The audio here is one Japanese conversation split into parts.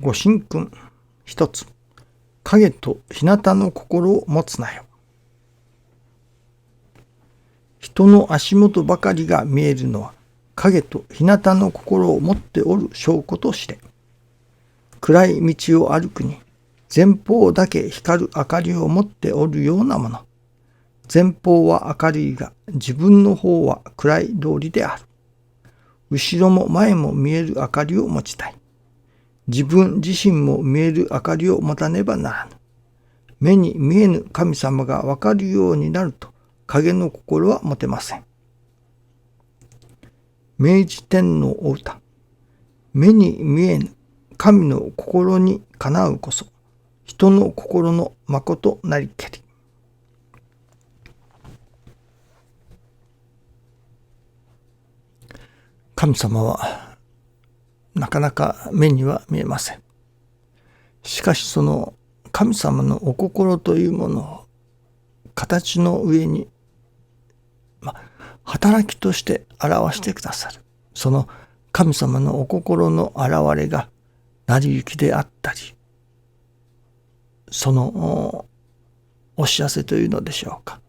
ご神君一つ、影と日向の心を持つなよ。人の足元ばかりが見えるのは、影と日向の心を持っておる証拠として、暗い道を歩くに、前方だけ光る明かりを持っておるようなもの。前方は明るいが、自分の方は暗い通りである。後ろも前も見える明かりを持ちたい。自分自身も見える明かりを持たねばならぬ。目に見えぬ神様がわかるようになると、影の心は持てません。明治天皇お歌。目に見えぬ神の心にかなうこそ、人の心のまことなりけり。神様はなかなか目には見えません。しかしその神様のお心というものを形の上に、働きとして表してくださる。その神様のお心の現れが成り行きであったり、そのお知らせというのでしょうか。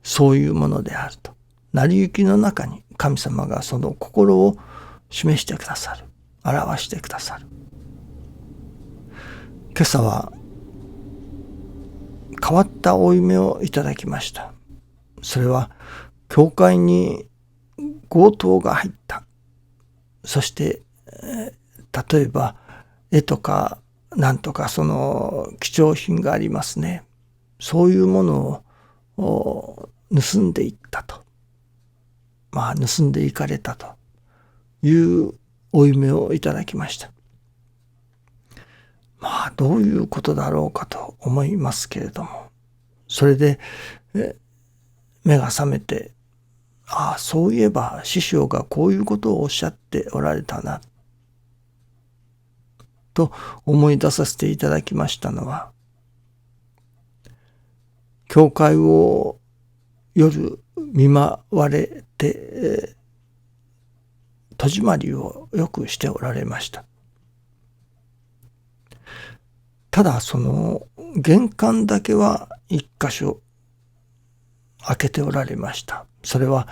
そういうものであると。成り行きの中に神様がその心を示してくださる。表してくださる。今朝は変わったお夢をいただきました。それは教会に強盗が入った。そして例えば絵とかなんとかその貴重品がありますね。そういうものを盗んでいったと。盗んでいかれたというお夢をいただきました。どういうことだろうかと思いますけれども、それで目が覚めて、そういえば師匠がこういうことをおっしゃっておられたなと思い出させていただきましたのは、教会を夜見舞われて、戸締まりをよくしておられました。ただその玄関だけは一箇所開けておられました。それは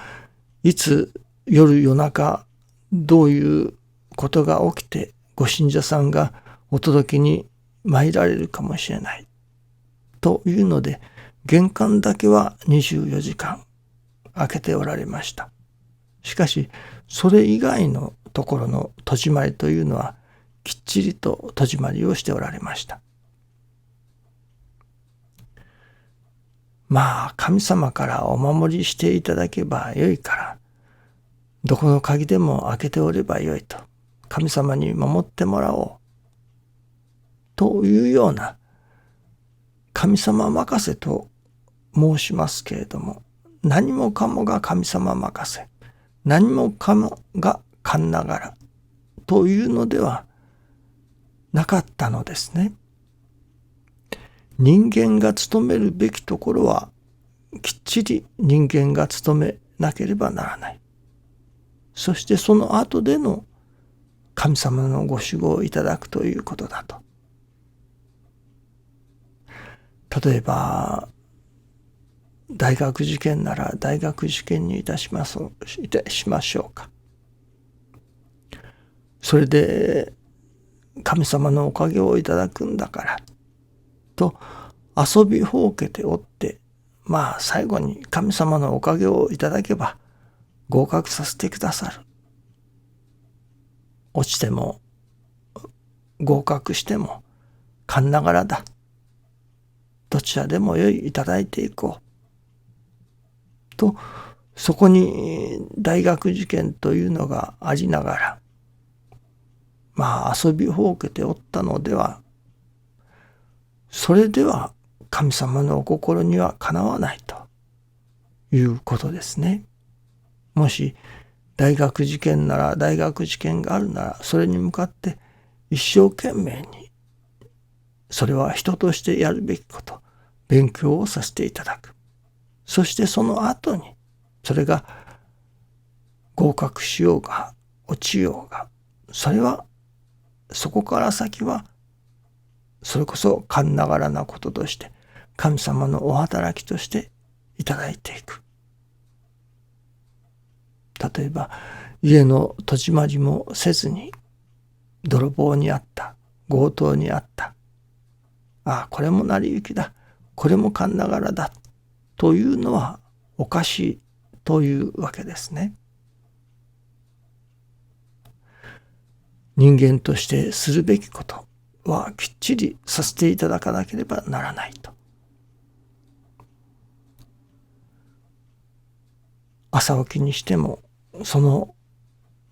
いつ夜中どういうことが起きてご信者さんがお届けに参られるかもしれないというので、玄関だけは24時間開けておられました。しかしそれ以外のところの戸締まりというのはきっちりと戸締まりをしておられました。神様からお守りしていただけばよいから、どこの鍵でも開けておればよいと、神様に守ってもらおうというような、神様任せと申しますけれども、何もかもが神様任せ、何もかもが神ながらというのではなかったのですね。人間が務めるべきところはきっちり人間が務めなければならない。そしてその後での神様のご守護をいただくということだと。例えば大学受験なら大学受験にいたしましょうか。それで神様のおかげをいただくんだからと遊びほうけておって、最後に神様のおかげをいただけば合格させてくださる。落ちても合格しても神ながらだ。どちらでもよい、いただいていこう。と、そこに大学受験というのがありながら、遊びほうけておったのでは、それでは神様のお心にはかなわないということですね。もし大学受験なら大学受験があるなら、それに向かって一生懸命に、それは人としてやるべきこと、勉強をさせていただく。そしてその後に、それが合格しようが落ちようが、それはそこから先はそれこそ勘ながらなこととして神様のお働きとしていただいていく。例えば家の戸締まりもせずに泥棒にあった、強盗にあった、ああこれも成り行きだ、これも勘ながらだというのはおかしいというわけですね。人間としてするべきことはきっちりさせていただかなければならないと。朝起きにしてもその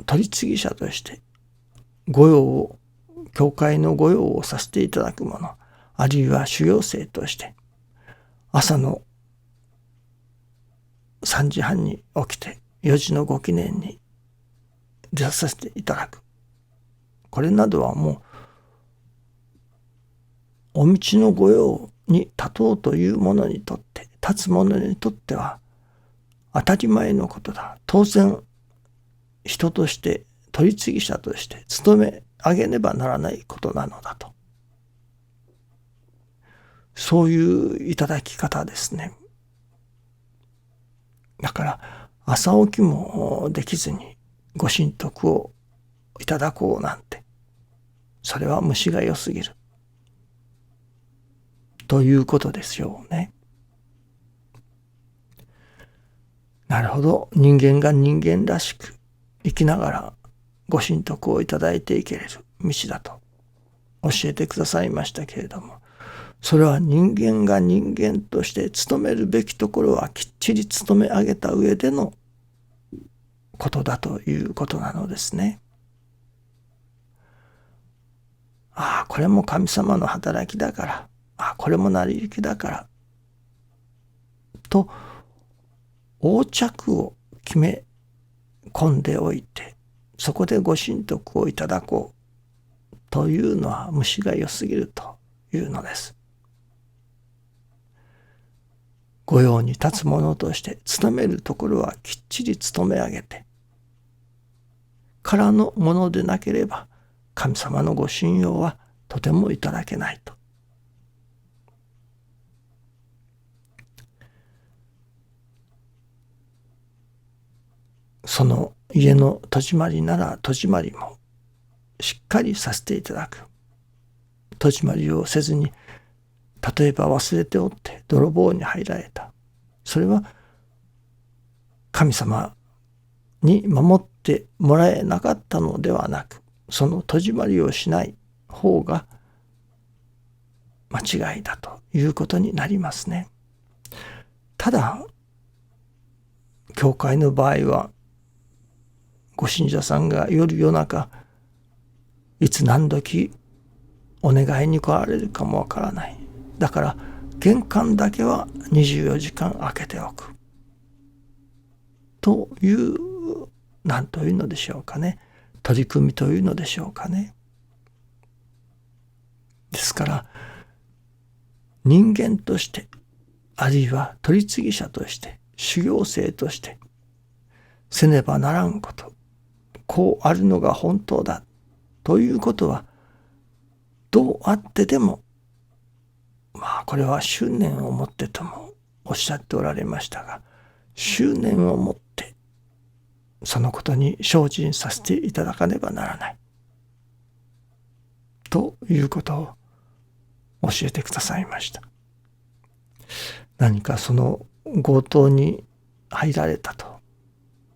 取り次ぎ者として御用を、教会の御用をさせていただくもの、あるいは修行生として朝の3時半に起きて4時のご記念に出させていただく、これなどはもうお道の御用に立とうというものにとって、立つ者にとっては当たり前のことだ。当然人として取り次ぎ者として務め上げねばならないことなのだと、そういういただき方ですね。だから朝起きもできずにご神徳をいただこうなんて、それは虫が良すぎるということですよね。なるほど、人間が人間らしく生きながらご神徳をいただいていけれる道だと教えてくださいましたけれども、それは人間が人間として務めるべきところはきっちり務め上げた上でのことだということなのですね。ああこれも神様の働きだから、ああこれも成り行きだからと横着を決め込んでおいて、そこでご神徳をいただこうというのは虫が良すぎるというのです。御用に立つ者として務めるところはきっちり務め上げてからのものでなければ神様のご信用はとてもいただけないと。その家の戸締まりなら戸締まりもしっかりさせていただく。戸締まりをせずに、例えば忘れておって泥棒に入られた。それは神様に守ってもらえなかったのではなく、その戸締まりをしない方が間違いだということになりますね。ただ教会の場合はご信者さんが夜中いつ何時お願いに来られるかもわからない。だから玄関だけは24時間開けておくという、何というのでしょうかね、取り組みというのでしょうかね。ですから人間としてあるいは取り次ぎ者として修行生としてせねばならんこと、こうあるのが本当だということはどうあってでも、これは執念を持ってともおっしゃっておられましたが、執念を持ってそのことに精進させていただかねばならないということを教えてくださいました。何かその強盗に入られたと、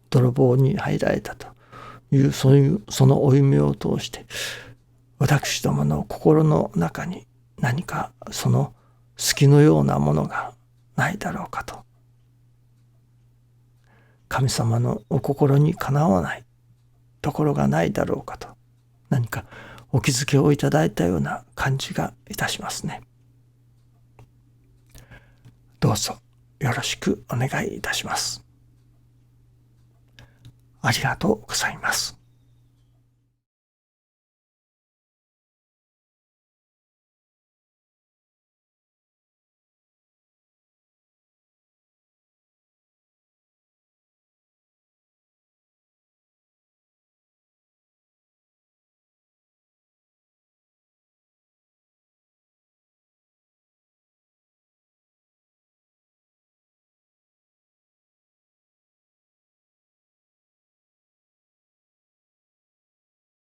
泥棒に入られたというその負い目を通して私どもの心の中に何かその隙のようなものがないだろうかと、神様のお心にかなわないところがないだろうかと、何かお気づきをいただいたような感じがいたしますね。どうぞよろしくお願いいたします。ありがとうございます。